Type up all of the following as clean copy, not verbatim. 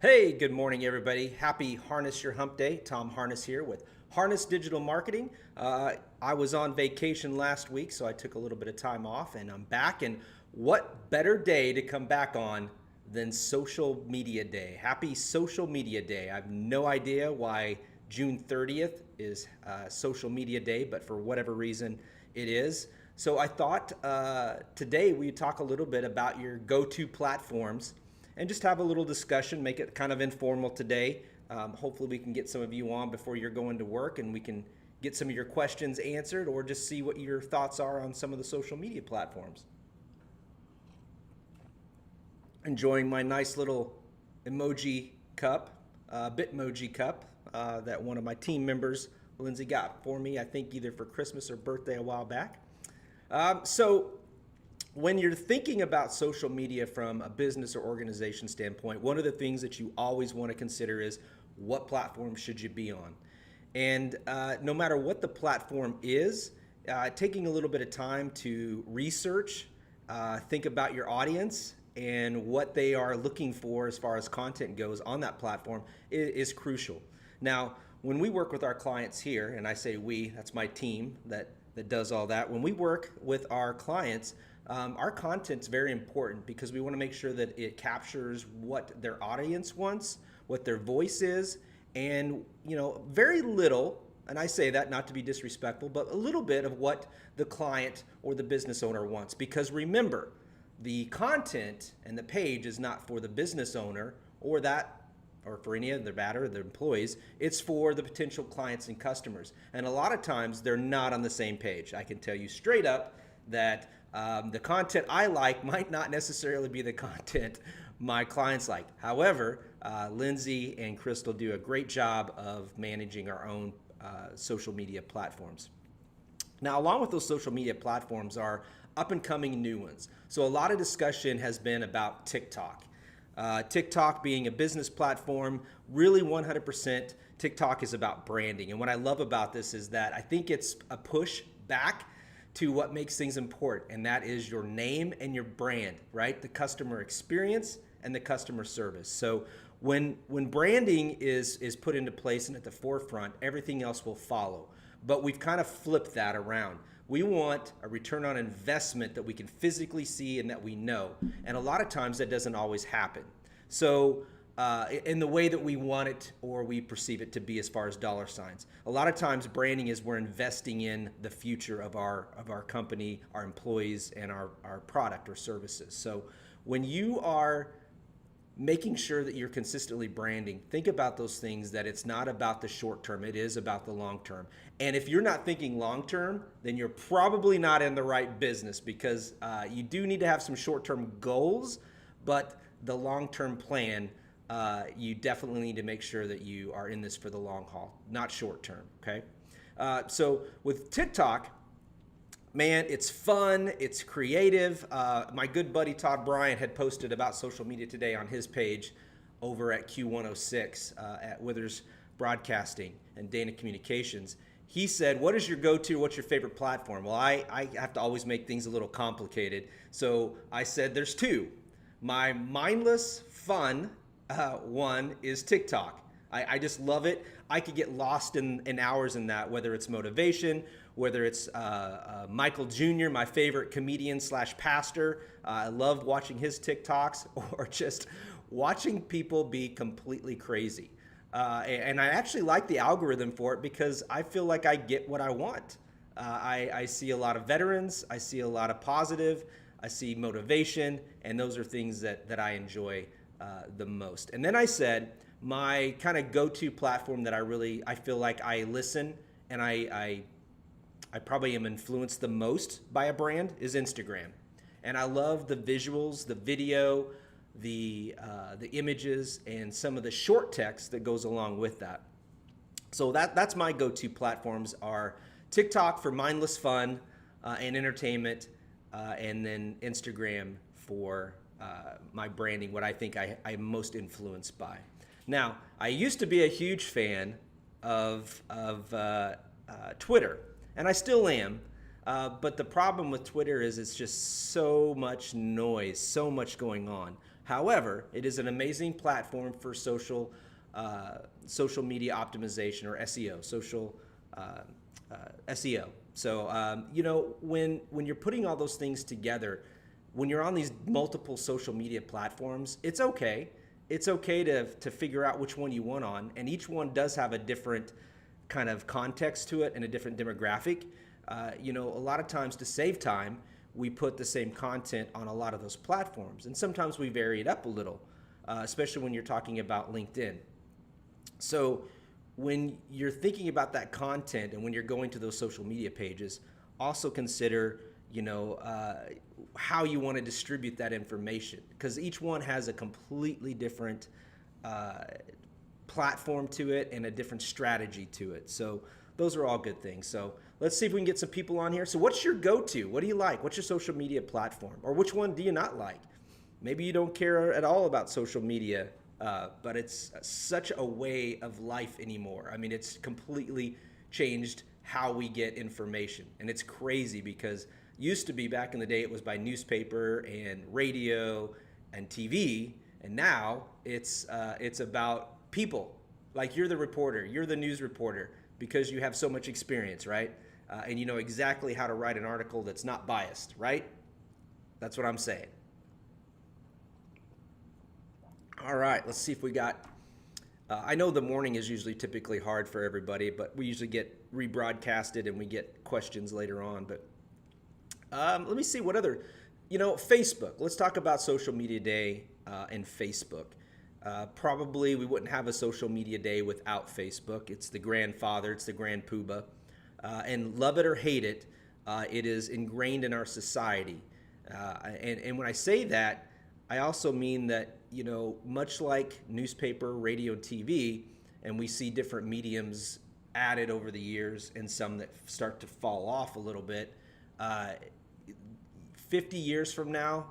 Hey, good morning, everybody. Happy Harness Your Hump Day. Tom Harness here with Harness Digital Marketing. I was on vacation last week, so I took a little bit of time off, and I'm back. And what better day to come back on than Social Media Day? Happy Social Media Day. I have no idea why June 30th is Social Media Day, but for whatever reason, it is. So I thought today we'd talk a little bit about your go-to platforms and just have a little discussion, make it kind of informal today. Hopefully we can get some of you on before you're going to work and we can get some of your questions answered or just see what your thoughts are on some of the social media platforms. Enjoying my nice little emoji cup, Bitmoji cup that one of my team members, Lindsay, got for me, I think either for Christmas or birthday a while back. So when you're thinking about social media from a business or organization standpoint, one of the things that you always want to consider is what platform should you be on? And no matter what the platform is, taking a little bit of time to research, think about your audience and what they are looking for as far as content goes on that platform is crucial. Now, when we work with our clients here, and I say we, that's my team that does all that. When we work with our clients, our content's very important because we want to make sure that it captures what their audience wants, what their voice is, and very little, and I say that not to be disrespectful, but a little bit of what the client or the business owner wants. Because remember, the content and the page is not for the business owner or for any of the employees. It's for the potential clients and customers. And a lot of times they're not on the same page. I can tell you straight up that the content I like might not necessarily be the content my clients like. However, Lindsay and Crystal do a great job of managing our own social media platforms. Now, along with those social media platforms are up and coming new ones. So a lot of discussion has been about TikTok. TikTok being a business platform, really 100% TikTok is about branding. And what I love about this is that I think it's a push back to what makes things important, and that is your name and your brand, right? The customer experience and the customer service. So when branding is put into place and at the forefront, everything else will follow. But we've kind of flipped that around. We want a return on investment that we can physically see and that we know. And a lot of times that doesn't always happen. So in the way that we want it or we perceive it to be as far as dollar signs. A lot of times branding is we're investing in the future of our company, our employees, and our product or services. So when you are making sure that you're consistently branding, think about those things, that it's not about the short term, it is about the long term. And if you're not thinking long term, then you're probably not in the right business because you do need to have some short term goals, but the long term plan, you definitely need to make sure that you are in this for the long haul, not short term, okay? So with TikTok, man, it's fun, it's creative. My good buddy Todd Bryant had posted about social media today on his page over at Q106 at Withers Broadcasting and Dana Communications. He said, what is your go-to, what's your favorite platform? Well, I have to always make things a little complicated. So I said there's two. My mindless fun one is TikTok. I just love it. I could get lost in hours in that, whether it's motivation, whether it's Michael Jr., my favorite comedian / pastor. I love watching his TikToks or just watching people be completely crazy. And I actually like the algorithm for it because I feel like I get what I want. I see a lot of veterans. I see a lot of positive. I see motivation. And those are things that I enjoy the most. And then I said my kind of go-to platform that I feel like I listen and I probably am influenced the most by a brand is Instagram. And I love the visuals, the video, the images, and some of the short text that goes along with that. So that's my go-to platforms are TikTok for mindless fun and entertainment, and then Instagram for my branding, what I think I'm most influenced by. Now, I used to be a huge fan of Twitter, and I still am, But the problem with Twitter is it's just so much noise, so much going on. However, it is an amazing platform for social media optimization, or SEO, SEO. So when you're putting all those things together, when you're on these multiple social media platforms, it's okay. It's okay to figure out which one you want on, and each one does have a different kind of context to it and a different demographic. A lot of times, to save time, we put the same content on a lot of those platforms, and sometimes we vary it up a little, especially when you're talking about LinkedIn. So when you're thinking about that content and when you're going to those social media pages, also consider how you want to distribute that information, because each one has a completely different platform to it and a different strategy to it. So those are all good things. So let's see if we can get some people on here. So what's your go-to? What do you like? What's your social media platform? Or which one do you not like? Maybe you don't care at all about social media, but it's such a way of life anymore. I mean, it's completely changed how we get information. And it's crazy because used to be, back in the day, it was by newspaper and radio and TV. And now it's about people. Like, you're the reporter, you're the news reporter, because you have so much experience, right? And you know exactly how to write an article that's not biased, right? That's what I'm saying. All right, let's see if we got, I know the morning is usually typically hard for everybody, but we usually get rebroadcasted and we get questions later on. But let me see what other, Facebook. Let's talk about Social Media Day and Facebook. Probably we wouldn't have a social media day without Facebook. It's the grandfather, it's the grand poobah. And love it or hate it, it is ingrained in our society. And when I say that, I also mean that, much like newspaper, radio, and TV, and we see different mediums added over the years and some that start to fall off a little bit, 50 years from now,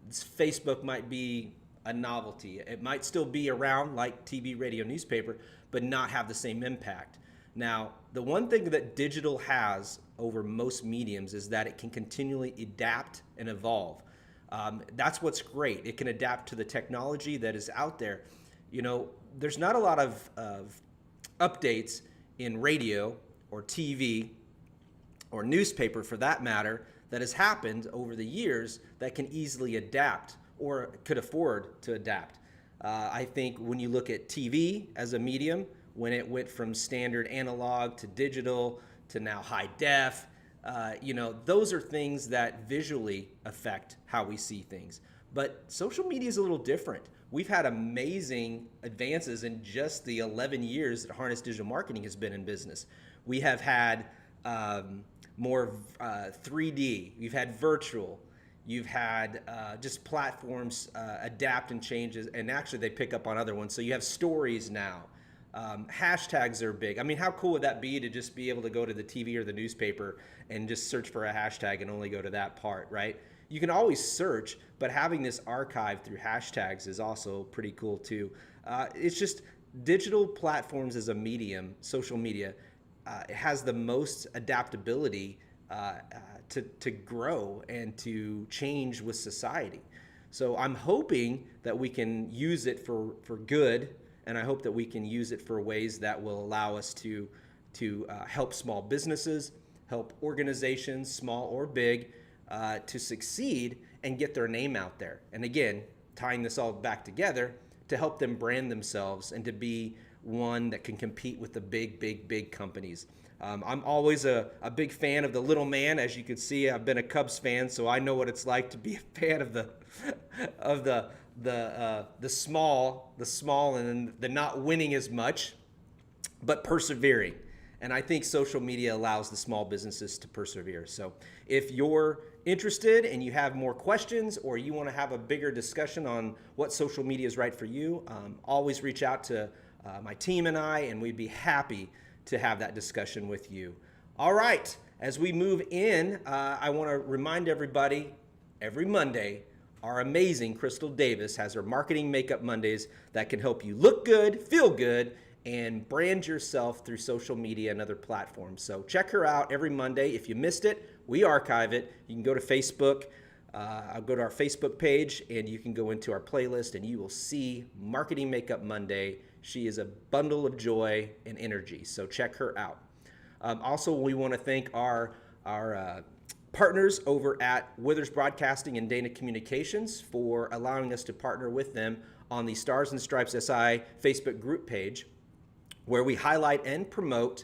Facebook might be a novelty. It might still be around like TV, radio, newspaper, but not have the same impact. Now, the one thing that digital has over most mediums is that it can continually adapt and evolve. That's what's great. It can adapt to the technology that is out there. There's not a lot of updates in radio or TV or newspaper, for that matter, that has happened over the years that can easily adapt or could afford to adapt. I think when you look at TV as a medium, when it went from standard analog to digital to now high def, those are things that visually affect how we see things. But social media is a little different. We've had amazing advances in just the 11 years that Harness Digital Marketing has been in business. We have had more 3D, we've had virtual, you've had just platforms adapt and changes, and actually they pick up on other ones. So you have stories now. Hashtags are big. I mean, how cool would that be to just be able to go to the TV or the newspaper and just search for a hashtag and only go to that part, right? You can always search, but having this archive through hashtags is also pretty cool too. It's just digital platforms as a medium, social media, it has the most adaptability to grow and to change with society. So I'm hoping that we can use it for good, and I hope that we can use it for ways that will allow us to help small businesses, help organizations, small or big, to succeed and get their name out there. And again, tying this all back together, to help them brand themselves and to be one that can compete with the big companies. I'm always a big fan of the little man. As you can see, I've been a Cubs fan, so I know what it's like to be a fan of the small and the not winning as much, but persevering. And I think social media allows the small businesses to persevere. So if you're interested and you have more questions, or you want to have a bigger discussion on what social media is right for you, always reach out to my team and I, and we'd be happy to have that discussion with you. All right, as we move in, I want to remind everybody, every Monday, our amazing Crystal Davis has her Marketing Makeup Mondays that can help you look good, feel good, and brand yourself through social media and other platforms. So check her out every Monday. If you missed it, we archive it. You can go to Facebook. I'll go to our Facebook page, and you can go into our playlist, and you will see Marketing Makeup Monday. She is a bundle of joy and energy, so check her out. Also, we want to thank our partners over at Withers Broadcasting and Dana Communications for allowing us to partner with them on the Stars and Stripes SI Facebook group page, where we highlight and promote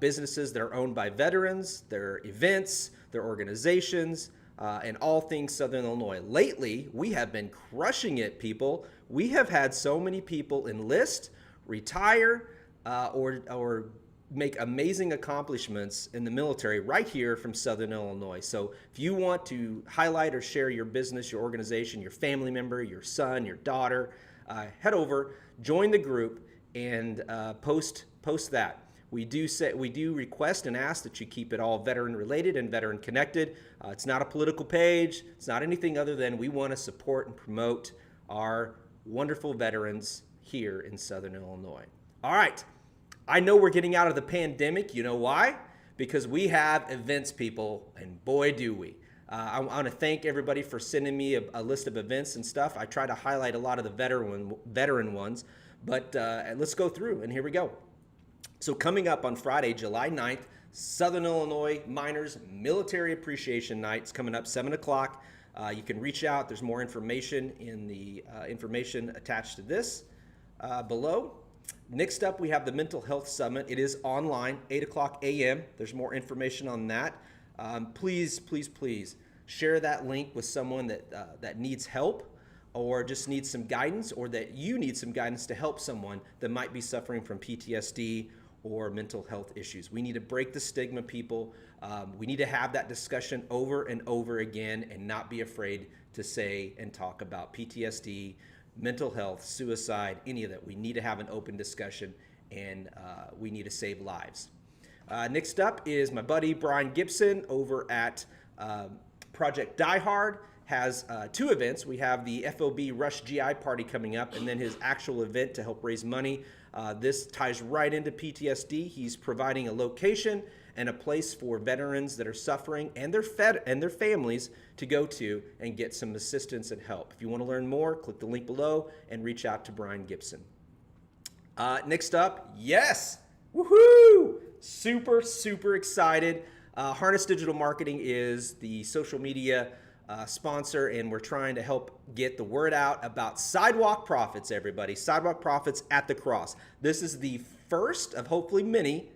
businesses that are owned by veterans, their events, their organizations, and all things Southern Illinois. Lately, we have been crushing it, people. We have had so many people enlist, retire, or make amazing accomplishments in the military right here from Southern Illinois. So if you want to highlight or share your business, your organization, your family member, your son, your daughter, head over, join the group, and post that. We do request and ask that you keep it all veteran related and veteran connected. It's not a political page. It's not anything other than we want to support and promote our wonderful veterans here in Southern Illinois. All right. I know we're getting out of the pandemic. You know why? Because we have events, people, and boy, do we. I want to thank everybody for sending me a list of events and stuff. I try to highlight a lot of the veteran ones, but let's go through, and here we go. So coming up on Friday, July 9th, Southern Illinois Miners Military Appreciation Night. It's coming up 7 o'clock. You can reach out. There's more information in the information attached to this below. Next up, we have the Mental Health Summit. It is online, 8 o'clock a.m. There's more information on that. Please share that link with someone that needs help, or just needs some guidance, or that you need some guidance to help someone that might be suffering from PTSD or mental health issues. We need to break the stigma, people. We need to have that discussion over and over again and not be afraid to say and talk about PTSD, mental health, suicide, any of that. We need to have an open discussion, and we need to save lives. Next up is my buddy Brian Gibson over at Project Diehard. Has two events. We have the FOB Rush GI Party coming up, and then his actual event to help raise money. This ties right into PTSD. He's providing a location and a place for veterans that are suffering and their families to go to and get some assistance and help. If you want to learn more, click the link below and reach out to Brian Gibson. Next up, yes, woohoo! Super excited. Harness Digital Marketing is the social media sponsor, and we're trying to help get the word out about Sidewalk Prophets, everybody. Sidewalk Prophets at the Cross. This is the first of hopefully many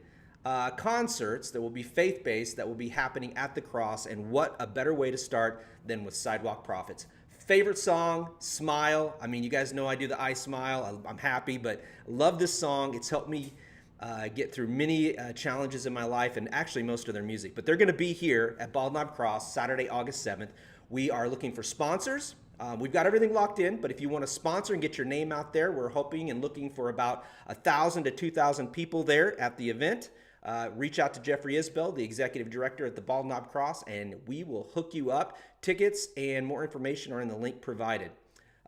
concerts that will be faith-based that will be happening at the Cross, and what a better way to start than with Sidewalk Prophets. Favorite song, Smile. I mean, you guys know I do the I Smile. I'm happy, but love this song. It's helped me get through many challenges in my life, and actually most of their music. But they're going to be here at Bald Knob Cross Saturday, August 7th. We are looking for sponsors. We've got everything locked in, but if you want to sponsor and get your name out there, we're hoping and looking for about 1,000 to 2,000 people there at the event. Reach out to Jeffrey Isbell, the executive director at the Bald Knob Cross, and we will hook you up. Tickets and more information are in the link provided.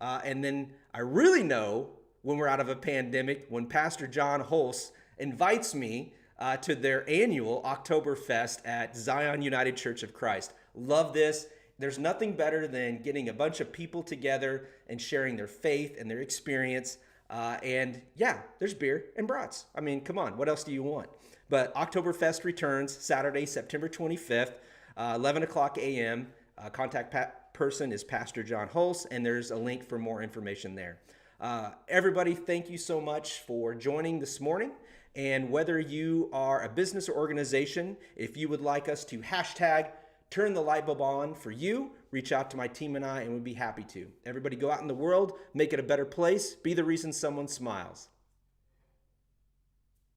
And then I really know when we're out of a pandemic, when Pastor John Holst invites me to their annual Oktoberfest at Zion United Church of Christ. Love this. There's nothing better than getting a bunch of people together and sharing their faith and their experience. And yeah, there's beer and brats. I mean, come on, what else do you want? But Oktoberfest Returns, Saturday, September 25th, 11 o'clock a.m. Contact person is Pastor John Holst, and there's a link for more information there. Everybody, thank you so much for joining this morning. And whether you are a business or organization, if you would like us to hashtag turn the light bulb on for you, reach out to my team and I, and we'd be happy to. Everybody go out in the world, make it a better place, be the reason someone smiles.